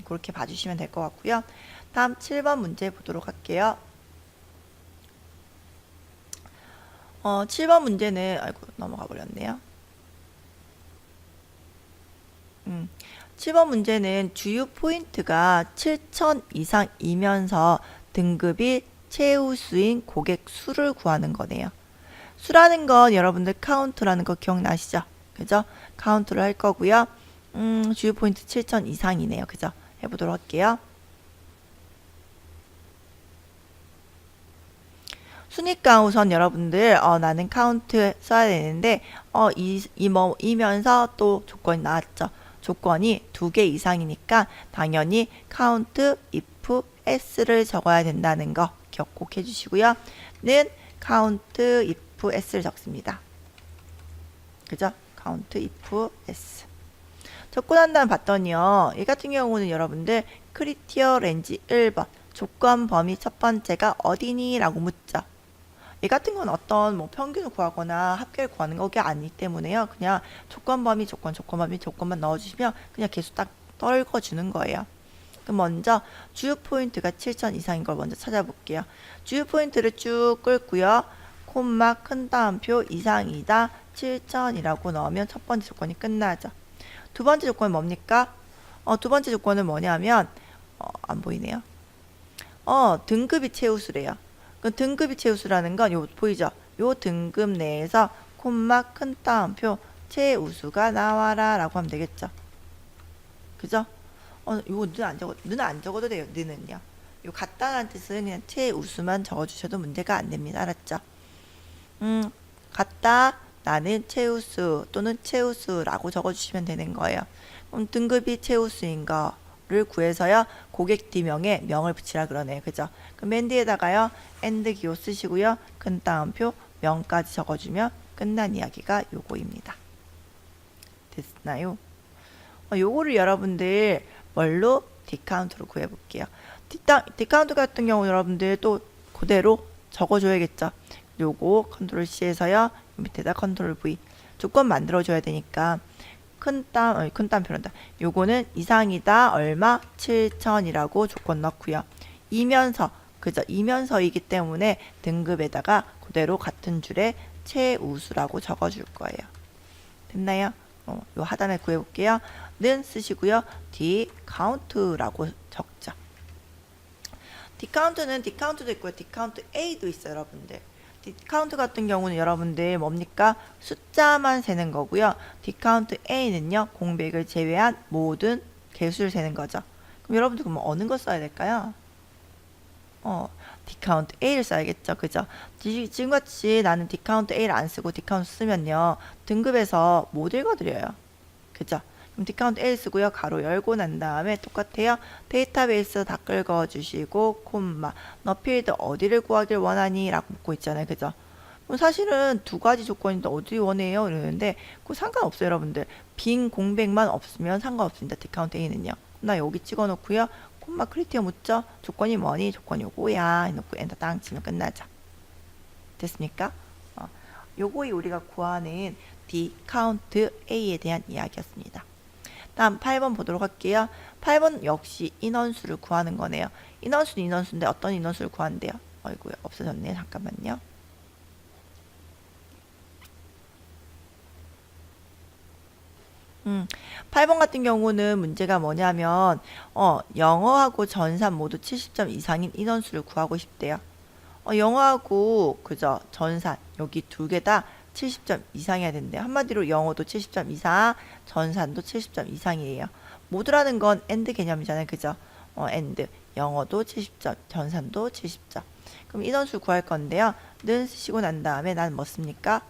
그렇게 봐주시면 될 것 같고요. 다음 7번 문제 보도록 할게요. 7번 문제는 아이고 넘어가 버렸네요. 7번 문제는 주요 포인트가 7000 이상이면서 등급이 최우수인 고객 수를 구하는 거네요. 수라는 건 여러분들 카운트라는 거 기억나시죠? 그죠? 카운트를 할 거고요. 주요 포인트 7000 이상이네요. 그죠? 해보도록 할게요. 순위가 우선 여러분들 나는 카운트 써야 되는데 이면서 또 조건이 나왔죠. 조건이 2개 이상이니까 당연히 count if s를 적어야 된다는 거 기억 꼭 해주시고요. 는 count if s를 적습니다. 그죠? count if s 적고 난 다음 봤더니요. 이 같은 경우는 여러분들 크리티어 렌지 1번 조건 범위 첫 번째가 어디니? 라고 묻죠. 이 같은 건 어떤 뭐 평균을 구하거나 합계를 구하는 거기 아니기 때문에요. 그냥 조건 범위 조건 범위 조건만 넣어주시면 그냥 계속 딱 떨궈주는 거예요. 그럼 먼저 주요 포인트가 7000 이상인 걸 먼저 찾아볼게요. 주요 포인트를 쭉 끌고요. 콤마 큰 따옴표 이상이다 7000이라고 넣으면 첫 번째 조건이 끝나죠. 두 번째 조건은 뭡니까? 두 번째 조건은 뭐냐면 안 보이네요. 등급이 최우수래요. 그 등급이 최우수라는 건 요 보이죠? 요 등급 내에서 콤마 큰 따옴표 최우수가 나와라 라고 하면 되겠죠. 그죠? 요거 눈 안 적어도 돼요. 눈은요. 요 같다라는 뜻은 그냥 최우수만 적어주셔도 문제가 안 됩니다. 알았죠? 같다 나는 최우수 또는 최우수라고 적어주시면 되는 거예요. 그럼 등급이 최우수인 거를 구해서요. 고객 D명에 명을 붙이라 그러네요. 그죠? 그럼 맨 뒤에다가요. and 기호 쓰시고요. 큰 따옴표 명까지 적어주면 끝난 이야기가 요거입니다. 됐나요? 요거를 여러분들 뭘로? 디카운트로 구해볼게요. 디카운트 같은 경우 여러분들 또 그대로 적어줘야겠죠. 요거 컨트롤 C에서요. 밑에다 컨트롤 V 조건 만들어줘야 되니까 큰 따옴표란다. 요거는 이상이다 얼마 7000이라고 조건 넣고요. 이면서 그죠? 이면서이기 때문에 등급에다가 그대로 같은 줄에 최우수라고 적어줄 거예요. 됐나요? 요 하단에 구해볼게요. 는 쓰시고요. 디카운트라고 적죠. 디카운트는 디카운트도 있고요. 디카운트 A도 있어요. 여러분들. 디카운트 같은 경우는 여러분들 뭡니까? 숫자만 세는 거고요. 디카운트 A는요. 공백을 제외한 모든 개수를 세는 거죠. 그럼 여러분들 그럼 어느 거 써야 될까요? 디카운트 A를 써야겠죠. 그죠? 지금같이 나는 디카운트 A를 안 쓰고 디카운트 쓰면요. 등급에서 못 읽어드려요. 그죠? 그럼 디카운트 A 쓰고요. 가로 열고 난 다음에 똑같아요. 데이터베이스 다 긁어주시고 콤마 너 필드 어디를 구하길 원하니? 라고 묻고 있잖아요. 그죠? 그럼 사실은 두 가지 조건인데 어디 원해요? 이러는데 그거 상관없어요. 여러분들. 빈 공백만 없으면 상관없습니다. 디카운트 A는요. 나 여기 찍어놓고요. 콤마 크리티어 묻죠? 조건이 뭐니? 조건이 요거야. 해놓고 엔터 땅 치면 끝나죠. 됐습니까? 요거이 우리가 구하는 디카운트 A에 대한 이야기였습니다. 다음 8번 보도록 할게요. 8번 역시 인원수를 구하는 거네요. 인원수는 인원수인데 어떤 인원수를 구한대요? 아이고야 없어졌네. 잠깐만요. 음, 8번 같은 경우는 문제가 뭐냐면, 영어하고 전산 모두 70점 이상인 인원수를 구하고 싶대요. 영어하고, 그죠? 전산, 여기 두 개 다 70점 이상이어야 된대요. 한마디로 영어도 70점 이상, 전산도 70점 이상이에요. 모두라는 건 and 개념이잖아요. 그죠? and. 영어도 70점, 전산도 70점. 그럼 인원수 구할 건데요. 는 쓰시고 난 다음에 난 뭐 씁니까?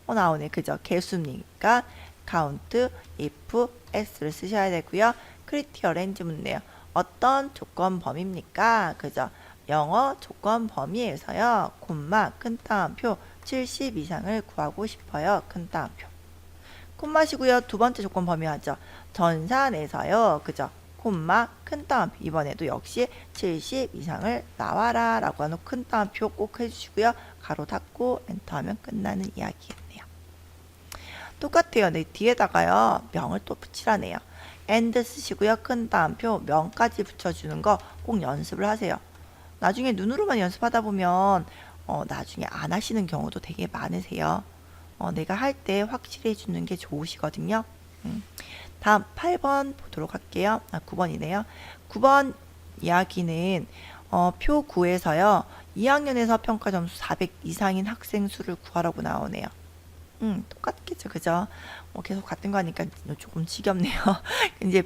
나오네. 그죠? 개수니까 count, if, s를 쓰셔야 되고요. critical range 묻네요. 어떤 조건 범위입니까? 그죠? 영어 조건 범위에서요. 콤마 큰 따옴표 70 이상을 구하고 싶어요. 큰 따옴표. 콤마시고요. 두 번째 조건 범위 하죠. 전산에서요. 그죠? 콤마 큰 따옴표. 이번에도 역시 70 이상을 나와라 라고 하는 큰 따옴표 꼭 해주시고요. 가로 닫고 엔터하면 끝나는 이야기겠네요. 똑같아요. 네, 뒤에다가요. 명을 또 붙이라네요. and 쓰시고요. 큰 따옴표 명까지 붙여주는 거 꼭 연습을 하세요. 나중에 눈으로만 연습하다 보면 나중에 안 하시는 경우도 되게 많으세요. 내가 할 때 확실히 해주는 게 좋으시거든요. 다음 8번 보도록 할게요. 9번이네요. 9번 이야기는 표 9에서요. 2학년에서 평가 점수 400 이상인 학생 수를 구하라고 나오네요. 똑같겠죠, 그죠? 계속 같은 거 하니까 조금 지겹네요. 이제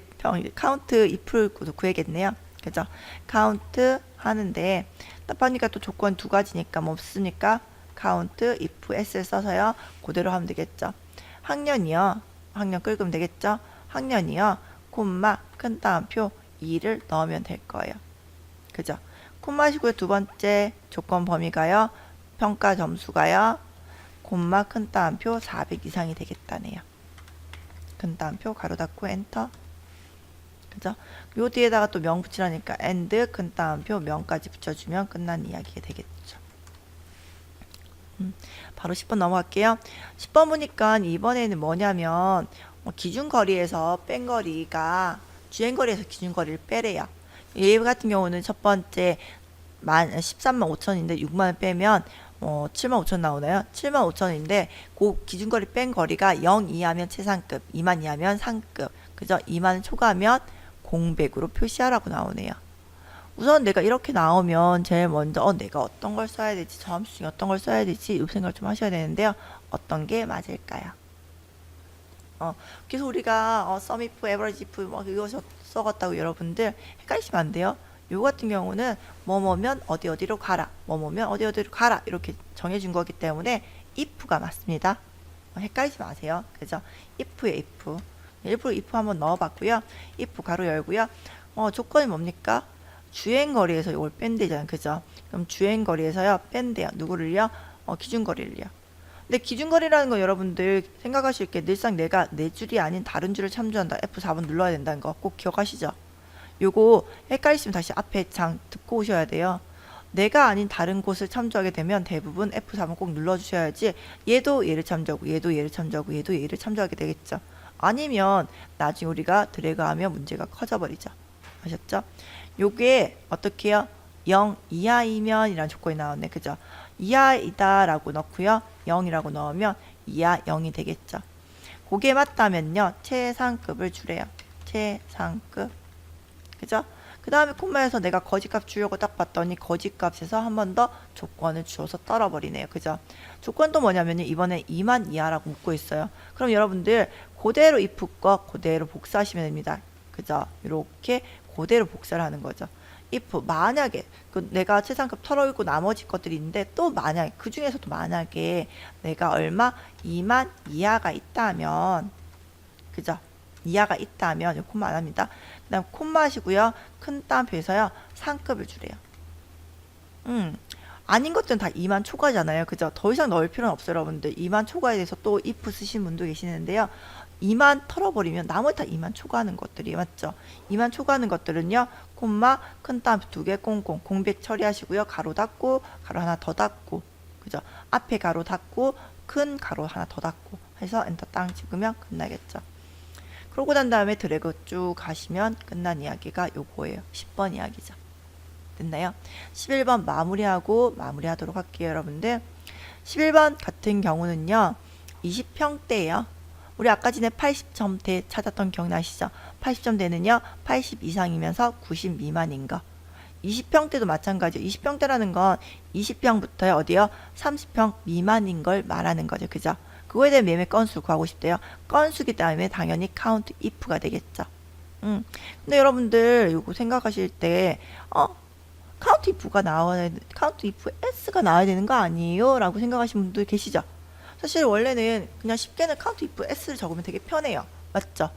카운트 if를 구해야겠네요. 그죠? 카운트 하는데 딱 보니까 또 조건 두 가지니까 뭐 없으니까 카운트 if s를 써서요. 그대로 하면 되겠죠. 학년이요. 학년 긁으면 되겠죠. 학년이요. 콤마 큰 따옴표 2를 넣으면 될 거예요. 그죠? 콤마시고요. 두 번째 조건 범위가요. 평가 점수가요. 콤마 큰 따옴표 400 이상이 되겠다네요. 큰 따옴표 가로 닫고 엔터. 그죠? 요 뒤에다가 또 명 붙이라니까 and 큰 따옴표 명까지 붙여주면 끝난 이야기가 되겠죠. 바로 10번 넘어갈게요. 10번 보니까 이번에는 뭐냐면 기준거리에서 뺀 거리가 주행거리에서 기준거리를 빼래요. 얘 같은 경우는 첫 번째 13만 5천인데 6만원 빼면 7만 5천 나오나요? 7만 5천인데 그 기준거리 뺀 거리가 0 이하면 최상급, 2만 이하면 상급, 그죠? 2만 초과하면 공백으로 표시하라고 나오네요. 우선 내가 이렇게 나오면 제일 먼저 내가 어떤 걸 써야 되지, 저 함수 중에 어떤 걸 써야 되지 이 생각을 좀 하셔야 되는데요. 어떤 게 맞을까요? 그래서 우리가 sum if, average if 뭐 이거 써갔다고 여러분들 헷갈리시면 안 돼요. 요 같은 경우는 뭐뭐면 어디 어디로 가라, 뭐뭐면 어디 어디로 가라 이렇게 정해준 거기 때문에 if가 맞습니다. 헷갈리지 마세요. 그죠? if에 if. 일부러 if 한번 넣어봤고요. if 가로 열고요. 조건이 뭡니까? 주행거리에서 이걸 뺀대잖아요. 그죠? 그럼 주행거리에서요 뺀대요. 누구를요? 기준거리를요. 근데 기준거리라는 건 여러분들 생각하실 게 늘상 내가 내 줄이 아닌 다른 줄을 참조한다. F4번 눌러야 된다는 거 꼭 기억하시죠? 요거 헷갈리시면 다시 앞에 장 듣고 오셔야 돼요. 내가 아닌 다른 곳을 참조하게 되면 대부분 F4번 꼭 눌러주셔야지 얘도 얘를 참조하고 얘도 얘를 참조하고 얘도 얘를 참조하게 되겠죠. 아니면 나중에 우리가 드래그하면 문제가 커져버리죠. 아셨죠? 요게 어떻게 해요? 0 이하이면 이란 조건이 나왔네. 그죠? 이하이다 라고 넣고요. 0이라고 넣으면 이하 0이 되겠죠. 그게 맞다면요. 최상급을 주래요. 최상급. 그죠? 그 다음에 콤마에서 내가 거짓값 주려고 딱 봤더니 거짓값에서 한 번 더 조건을 주어서 떨어버리네요. 그죠? 조건도 뭐냐면요. 이번에 2만 이하라고 묻고 있어요. 그럼 여러분들 그대로 if 거 그대로 복사하시면 됩니다. 그죠? 이렇게 그대로 복사를 하는 거죠. if 만약에 내가 최상급 털어있고 나머지 것들이 있는데 또 만약에 그 중에서도 만약에 내가 얼마 2만 이하가 있다면 그죠? 이하가 있다면 이 콤마 안 합니다. 그 다음 콤마 하시고요. 큰 따옴표에서요. 상급을 주래요. 아닌 것들은 다 2만 초과잖아요. 그죠? 더 이상 넣을 필요는 없어요. 여러분들 2만 초과에 대해서 또 if 쓰신 분도 계시는데요. 2만 털어버리면 나머지 다 2만 초과하는 것들이 맞죠? 2만 초과하는 것들은요. 콤마 큰 따옴표 2개 꽁꽁 공백 처리하시고요. 가로 닫고 가로 하나 더 닫고 그죠? 앞에 가로 닫고 큰 가로 하나 더 닫고 해서 엔터 땅 찍으면 끝나겠죠. 그러고 난 다음에 드래그 쭉 가시면 끝난 이야기가 요거예요. 10번 이야기죠. 됐나요? 11번 마무리하도록 할게요. 여러분들 11번 같은 경우는요. 20평대예요. 우리 아까 전에 80점대 찾았던 기억나시죠? 80점대는요, 80 이상이면서 90 미만인 거. 20평대도 마찬가지예요. 20평대라는 건 20평부터요, 어디요? 30평 미만인 걸 말하는 거죠. 그죠? 그거에 대한 매매 건수 구하고 싶대요. 건수기 때문에 당연히 count if가 되겠죠. 근데 여러분들 이거 생각하실 때, count if가 나와야, count if s가 나와야 되는 거 아니에요? 라고 생각하시는 분들 계시죠? 사실 원래는 그냥 쉽게는 count if s를 적으면 되게 편해요. 맞죠?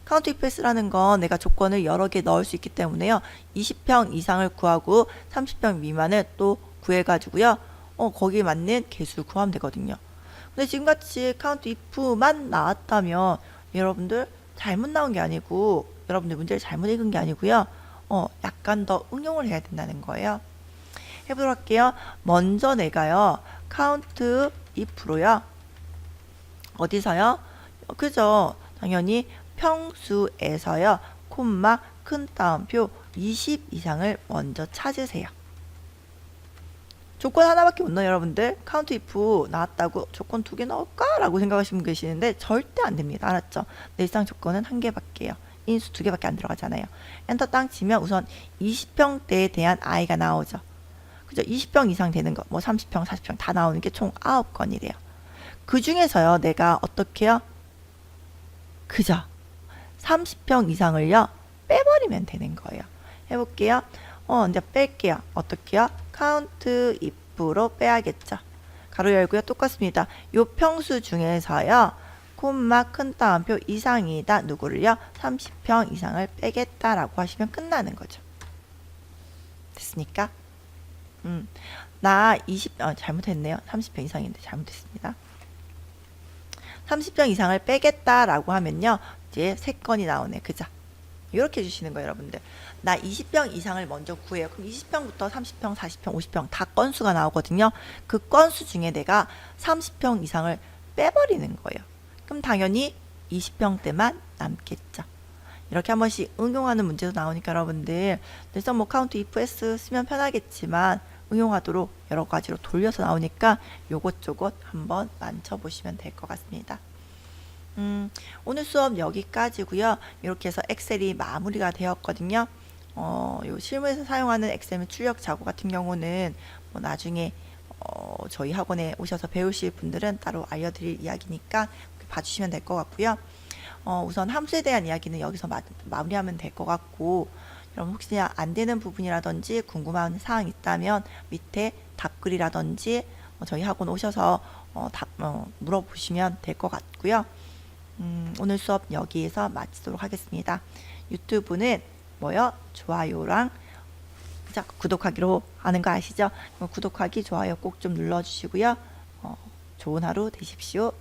count if s라는 건 내가 조건을 여러 개 넣을 수 있기 때문에요. 20평 이상을 구하고 30평 미만을 또 구해가지고요. 거기에 맞는 개수를 구하면 되거든요. 근데 지금같이 count if만 나왔다면 여러분들 잘못 나온 게 아니고 여러분들 문제를 잘못 읽은 게 아니고요. 약간 더 응용을 해야 된다는 거예요. 해보도록 할게요. 먼저 내가요. count if로요. 어디서요? 그죠? 당연히 평수에서요. 콤마 큰 따옴표 20 이상을 먼저 찾으세요. 조건 하나밖에 못 넣어요, 여러분들. count if 나왔다고 조건 2개 넣을까? 라고 생각하시는 분 계시는데 절대 안 됩니다. 알았죠? 내 일상 조건은 1개밖에요. 인수 2개밖에 안 들어가잖아요. 엔터 땅 치면 우선 20평대에 대한 i가 나오죠. 그죠? 20평 이상 되는 거, 뭐 30평, 40평 다 나오는 게 총 9건이래요. 그 중에서요, 내가 어떻게 해요? 그죠? 30평 이상을요, 빼버리면 되는 거예요. 해볼게요. 이제 뺄게요. 어떻게요? count if로 빼야겠죠. 가로 열고요. 똑같습니다. 요 평수 중에서요, 콤마 큰 따옴표 이상이다. 누구를요? 30평 이상을 빼겠다라고 하시면 끝나는 거죠. 됐습니까? 나 20, 잘못했네요. 30평 이상인데 잘못했습니다. 30평 이상을 빼겠다라고 하면요, 이제 3건이 나오네. 그죠? 이렇게 해주시는 거예요, 여러분들. 나 20평 이상을 먼저 구해요. 그럼 20평부터 30평, 40평, 50평 다 건수가 나오거든요. 그 건수 중에 내가 30평 이상을 빼버리는 거예요. 그럼 당연히 20평대만 남겠죠. 이렇게 한 번씩 응용하는 문제도 나오니까 여러분들, 그래서 뭐 count if s 쓰면 편하겠지만 응용하도록 여러 가지로 돌려서 나오니까 요것저것 한번 만져보시면 될 것 같습니다. 오늘 수업 여기까지고요. 이렇게 해서 엑셀이 마무리가 되었거든요. 요 실무에서 사용하는 엑셀 출력 자고 같은 경우는 뭐 나중에 저희 학원에 오셔서 배우실 분들은 따로 알려드릴 이야기니까 봐주시면 될 것 같고요. 우선 함수에 대한 이야기는 여기서 마무리하면 될 것 같고, 여러분 혹시 안 되는 부분이라든지 궁금한 사항 있다면 밑에 답글이라든지 저희 학원 오셔서 물어보시면 될 것 같고요. 오늘 수업 여기에서 마치도록 하겠습니다. 유튜브는 뭐요? 좋아요랑 구독하기로 하는 거 아시죠? 구독하기, 좋아요 꼭 좀 눌러주시고요. 좋은 하루 되십시오.